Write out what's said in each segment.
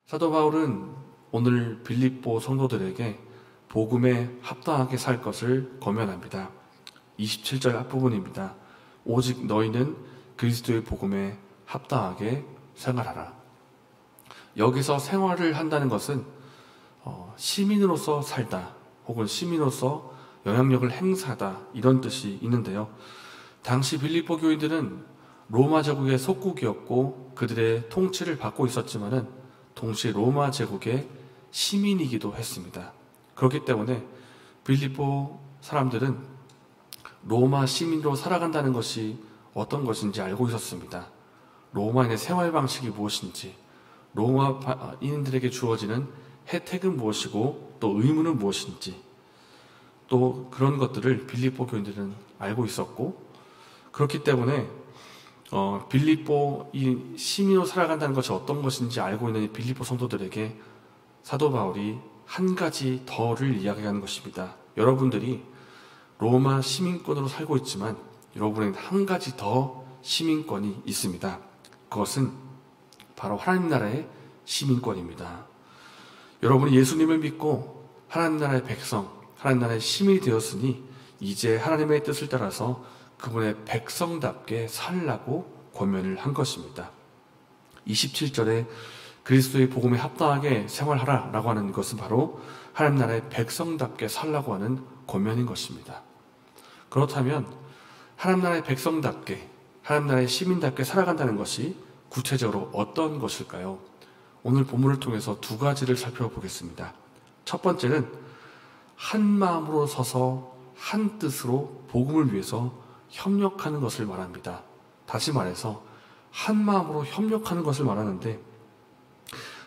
사도 바울은 오늘 빌립보 성도들에게 복음에 합당하게 살 것을 권면합니다. 27절 앞부분입니다. 오직 너희는 그리스도의 복음에 합당하게 생활하라. 여기서 생활을 한다는 것은 시민으로서 살다 혹은 시민으로서 영향력을 행사하다 이런 뜻이 있는데요. 당시 빌립보 교인들은 로마 제국의 속국이었고 그들의 통치를 받고 있었지만은 동시에 로마 제국의 시민이기도 했습니다. 그렇기 때문에 빌립보 사람들은 로마 시민으로 살아간다는 것이 어떤 것인지 알고 있었습니다. 로마인의 생활 방식이 무엇인지, 로마인들에게 주어지는 혜택은 무엇이고 또 의무는 무엇인지, 또 그런 것들을 빌립보 교인들은 알고 있었고, 그렇기 때문에 빌립보 이 시민으로 살아간다는 것이 어떤 것인지 알고 있는 빌립보 성도들에게 사도 바울이 한 가지 더를 이야기하는 것입니다. 여러분들이 로마 시민권으로 살고 있지만 여러분에겐 한 가지 더 시민권이 있습니다. 그것은 바로 하나님 나라의 시민권입니다. 여러분이 예수님을 믿고 하나님 나라의 백성, 하나님 나라의 시민이 되었으니 이제 하나님의 뜻을 따라서 그분의 백성답게 살라고 권면을 한 것입니다. 27절에 그리스도의 복음에 합당하게 생활하라 라고 하는 것은 바로 하나님 나라의 백성답게 살라고 하는 권면인 것입니다. 그렇다면 하나님 나라의 백성답게, 하나님 나라의 시민답게 살아간다는 것이 구체적으로 어떤 것일까요? 오늘 본문을 통해서 두 가지를 살펴보겠습니다. 첫 번째는 한 마음으로 서서 한 뜻으로 복음을 위해서 협력하는 것을 말합니다. 다시 말해서 한 마음으로 협력하는 것을 말하는데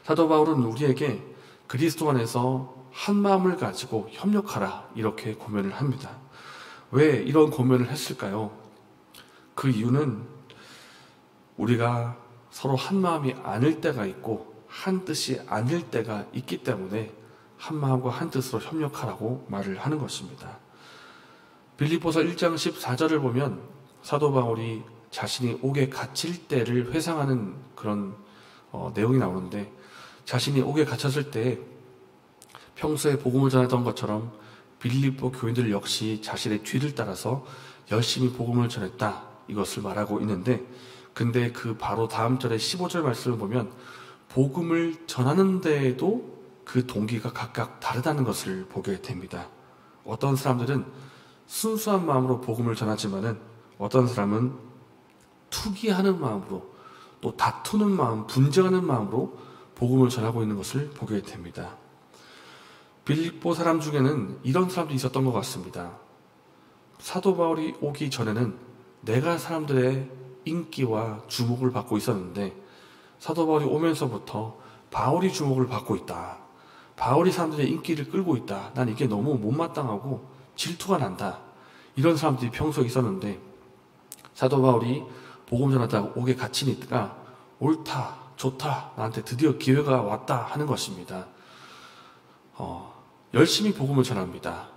사도 바울은 우리에게 그리스도 안에서 한 마음을 가지고 협력하라 이렇게 권면을 합니다. 왜 이런 권면을 했을까요? 그 이유는 우리가 서로 한 마음이 아닐 때가 있고 한 뜻이 아닐 때가 있기 때문에 한 마음과 한 뜻으로 협력하라고 말을 하는 것입니다. 빌립보서 1장 14절을 보면 사도 바울이 자신이 옥에 갇힐 때를 회상하는 그런 내용이 나오는데, 자신이 옥에 갇혔을 때 평소에 복음을 전했던 것처럼 빌립보 교인들 역시 자신의 뒤를 따라서 열심히 복음을 전했다 이것을 말하고 있는데, 근데 그 바로 다음 절의 15절 말씀을 보면 복음을 전하는 데에도 그 동기가 각각 다르다는 것을 보게 됩니다. 어떤 사람들은 순수한 마음으로 복음을 전하지만은 어떤 사람은 투기하는 마음으로, 또 다투는 마음, 분쟁하는 마음으로 복음을 전하고 있는 것을 보게 됩니다. 빌립보 사람 중에는 이런 사람도 있었던 것 같습니다. 사도 바울이 오기 전에는 내가 사람들의 인기와 주목을 받고 있었는데 사도 바울이 오면서부터 바울이 주목을 받고 있다, 바울이 사람들의 인기를 끌고 있다, 난 이게 너무 못마땅하고 질투가 난다, 이런 사람들이 평소에 있었는데 사도 바울이 복음 전하다가 옥에 갇히니까 옳다, 좋다, 나한테 드디어 기회가 왔다 하는 것입니다. 열심히 복음을 전합니다.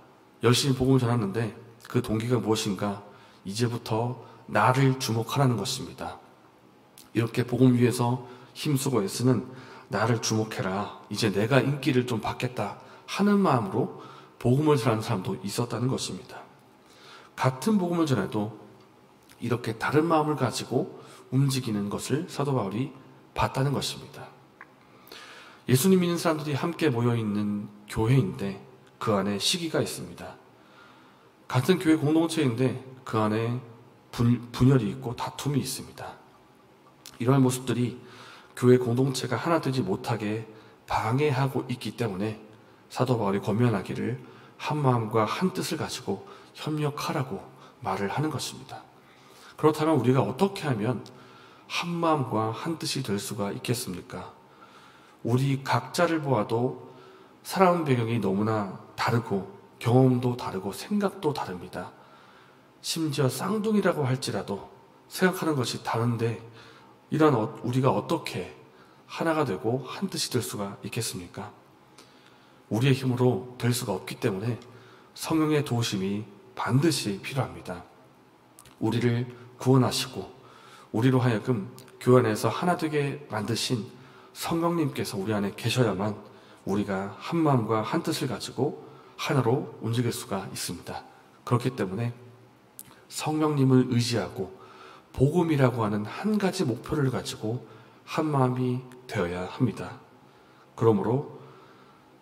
열심히 복음을 전하는데 그 동기가 무엇인가? 이제부터 나를 주목하라는 것입니다. 이렇게 복음 위해서 힘쓰고 애쓰는 나를 주목해라, 이제 내가 인기를 좀 받겠다 하는 마음으로 복음을 전하는 사람도 있었다는 것입니다. 같은 복음을 전해도 이렇게 다른 마음을 가지고 움직이는 것을 사도 바울이 봤다는 것입니다. 예수님 믿는 사람들이 함께 모여있는 교회인데 그 안에 시기가 있습니다. 같은 교회 공동체인데 그 안에 분열이 있고 다툼이 있습니다. 이러한 모습들이 교회 공동체가 하나 되지 못하게 방해하고 있기 때문에 사도 바울이 권면하기를 한 마음과 한 뜻을 가지고 협력하라고 말을 하는 것입니다. 그렇다면 우리가 어떻게 하면 한 마음과 한 뜻이 될 수가 있겠습니까? 우리 각자를 보아도 살아온 배경이 너무나 다르고 경험도 다르고 생각도 다릅니다. 심지어 쌍둥이라고 할지라도 생각하는 것이 다른데 이런 우리가 어떻게 하나가 되고 한 뜻이 될 수가 있겠습니까? 우리의 힘으로 될 수가 없기 때문에 성령의 도우심이 반드시 필요합니다. 우리를 구원하시고 우리로 하여금 교회 안에서 하나 되게 만드신 성령님께서 우리 안에 계셔야만 우리가 한 마음과 한 뜻을 가지고 하나로 움직일 수가 있습니다. 그렇기 때문에 성령님을 의지하고 복음이라고 하는 한 가지 목표를 가지고 한 마음이 되어야 합니다. 그러므로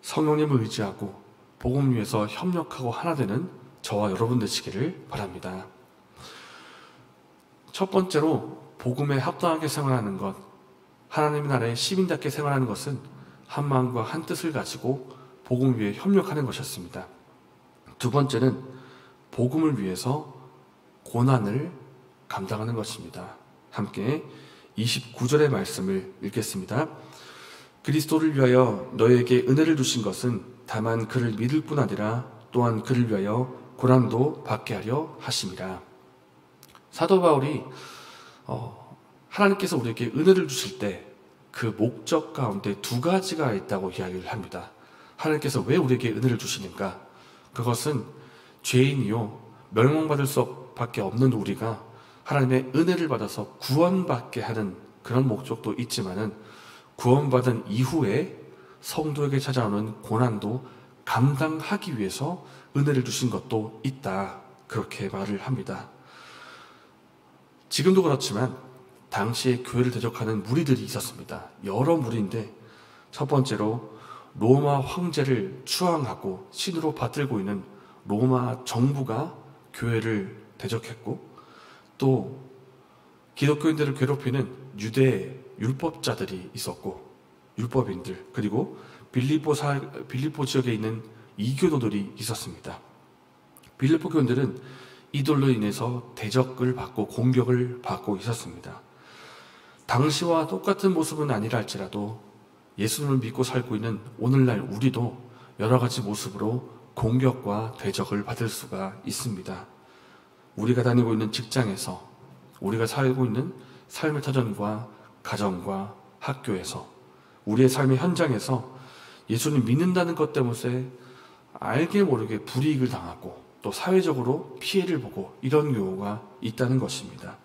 성령님을 의지하고 복음 위에서 협력하고 하나 되는 저와 여러분 되시기를 바랍니다. 첫 번째로 복음에 합당하게 생활하는 것, 하나님의 나라의 시민답게 생활하는 것은 한 마음과 한 뜻을 가지고 복음 위에 협력하는 것이었습니다. 두 번째는 복음을 위해서 고난을 감당하는 것입니다. 함께 29절의 말씀을 읽겠습니다. 그리스도를 위하여 너에게 은혜를 주신 것은 다만 그를 믿을 뿐 아니라 또한 그를 위하여 고난도 받게 하려 하심이라. 사도 바울이 하나님께서 우리에게 은혜를 주실 때 그 목적 가운데 두 가지가 있다고 이야기를 합니다. 하나님께서 왜 우리에게 은혜를 주시는가? 그것은 죄인이요 멸망받을 수밖에 없는 우리가 하나님의 은혜를 받아서 구원받게 하는 그런 목적도 있지만은 구원받은 이후에 성도에게 찾아오는 고난도 감당하기 위해서 은혜를 주신 것도 있다. 그렇게 말을 합니다. 지금도 그렇지만 당시에 교회를 대적하는 무리들이 있었습니다. 여러 무리인데 첫 번째로 로마 황제를 추앙하고 신으로 받들고 있는 로마 정부가 교회를 대적했고, 또 기독교인들을 괴롭히는 유대 율법자들이 있었고, 율법인들, 그리고 빌립보 지역에 있는 이교도들이 있었습니다. 빌립보 교인들은 이들로 인해서 대적을 받고 공격을 받고 있었습니다. 당시와 똑같은 모습은 아니라 할지라도 예수님을 믿고 살고 있는 오늘날 우리도 여러 가지 모습으로 공격과 대적을 받을 수가 있습니다. 우리가 다니고 있는 직장에서, 우리가 살고 있는 삶의 터전과 가정과 학교에서, 우리의 삶의 현장에서 예수님 믿는다는 것 때문에 알게 모르게 불이익을 당하고 또 사회적으로 피해를 보고 이런 경우가 있다는 것입니다.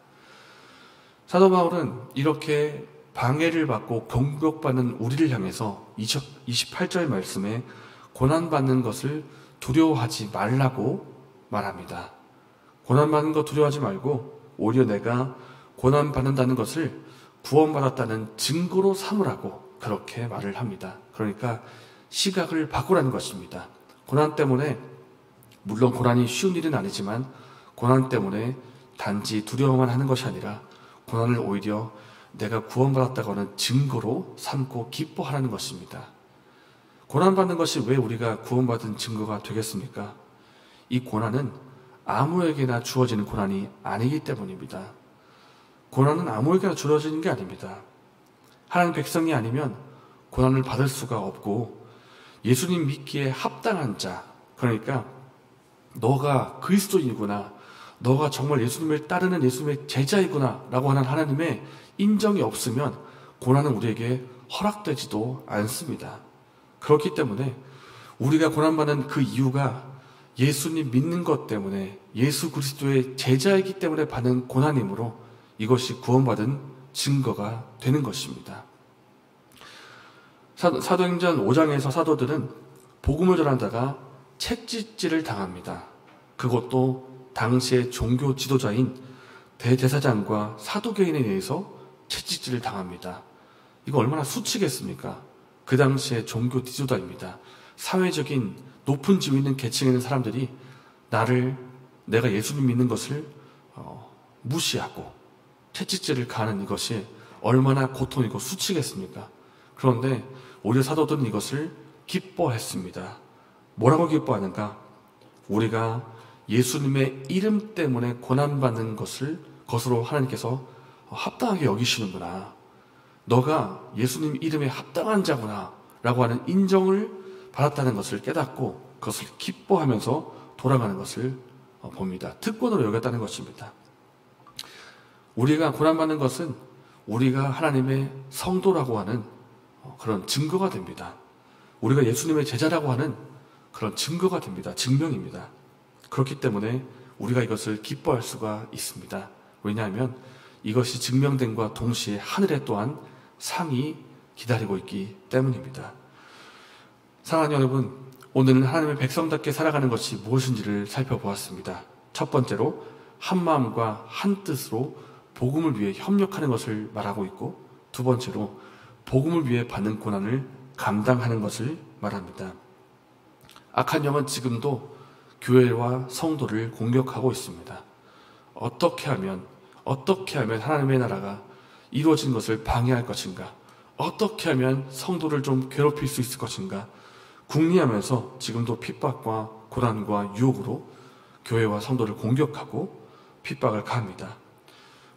사도 바울은 이렇게 방해를 받고 공격받는 우리를 향해서 28절 말씀에 고난받는 것을 두려워하지 말라고 말합니다. 고난받는 거 두려워하지 말고 오히려 내가 고난받는다는 것을 구원받았다는 증거로 삼으라고 그렇게 말을 합니다. 그러니까 시각을 바꾸라는 것입니다. 고난 때문에, 물론 고난이 쉬운 일은 아니지만 고난 때문에 단지 두려워만 하는 것이 아니라 고난을 오히려 내가 구원받았다고 하는 증거로 삼고 기뻐하라는 것입니다. 고난받는 것이 왜 우리가 구원받은 증거가 되겠습니까? 이 고난은 아무에게나 주어지는 고난이 아니기 때문입니다. 고난은 아무에게나 주어지는 게 아닙니다. 하나님 백성이 아니면 고난을 받을 수가 없고, 예수님 믿기에 합당한 자, 그러니까 너가 그리스도인이구나, 너가 정말 예수님을 따르는 예수님의 제자이구나 라고 하는 하나님의 인정이 없으면 고난은 우리에게 허락되지도 않습니다. 그렇기 때문에 우리가 고난받는 그 이유가 예수님 믿는 것 때문에, 예수 그리스도의 제자이기 때문에 받는 고난이므로 이것이 구원받은 증거가 되는 것입니다. 사도행전 5장에서 사도들은 복음을 전하다가 책짓질을 당합니다. 그것도 당시의 종교 지도자인 대제사장과 사두개인에 의해서 채찍질을 당합니다. 이거 얼마나 수치겠습니까? 그 당시의 종교 지도자입니다. 사회적인 높은 지위 있는 계층에 있는 사람들이 내가 예수님 믿는 것을 무시하고 채찍질을 가하는 이것이 얼마나 고통이고 수치겠습니까? 그런데 오히려 사도들은 이것을 기뻐했습니다. 뭐라고 기뻐하는가? 우리가 예수님의 이름 때문에 고난받는 것으로 하나님께서 합당하게 여기시는구나. 너가 예수님 이름에 합당한 자구나 라고 하는 인정을 받았다는 것을 깨닫고 그것을 기뻐하면서 돌아가는 것을 봅니다. 특권으로 여겼다는 것입니다. 우리가 고난받는 것은 우리가 하나님의 성도라고 하는 그런 증거가 됩니다. 우리가 예수님의 제자라고 하는 그런 증거가 됩니다. 증명입니다. 그렇기 때문에 우리가 이것을 기뻐할 수가 있습니다. 왜냐하면 이것이 증명됨과 동시에 하늘에 또한 상이 기다리고 있기 때문입니다. 사랑하는 여러분, 오늘은 하나님의 백성답게 살아가는 것이 무엇인지를 살펴보았습니다. 첫 번째로 한 마음과 한 뜻으로 복음을 위해 협력하는 것을 말하고 있고, 두 번째로 복음을 위해 받는 고난을 감당하는 것을 말합니다. 악한 영은 지금도 교회와 성도를 공격하고 있습니다. 어떻게 하면 하나님의 나라가 이루어진 것을 방해할 것인가? 어떻게 하면 성도를 좀 괴롭힐 수 있을 것인가? 궁리하면서 지금도 핍박과 고난과 유혹으로 교회와 성도를 공격하고 핍박을 가합니다.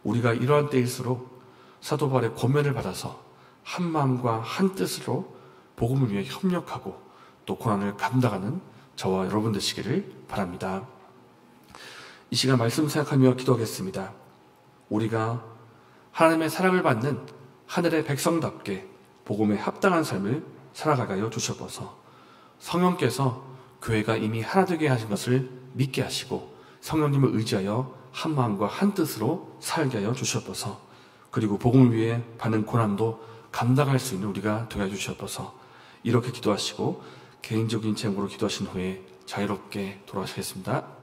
우리가 이러한 때일수록 사도 바울의 권면을 받아서 한 마음과 한 뜻으로 복음을 위해 협력하고 또 고난을 감당하는 저와 여러분 되시기를 바랍니다. 이 시간 말씀 생각하며 기도하겠습니다. 우리가 하나님의 사랑을 받는 하늘의 백성답게 복음에 합당한 삶을 살아가게 하여 주셔서 성령께서 교회가 이미 하나 되게 하신 것을 믿게 하시고 성령님을 의지하여 한 마음과 한 뜻으로 살게 하여 주셔서 그리고 복음을 위해 받는 고난도 감당할 수 있는 우리가 되게 해 주셔서 이렇게 기도하시고 개인적인 제목으로 기도하신 후에 자유롭게 돌아가시겠습니다.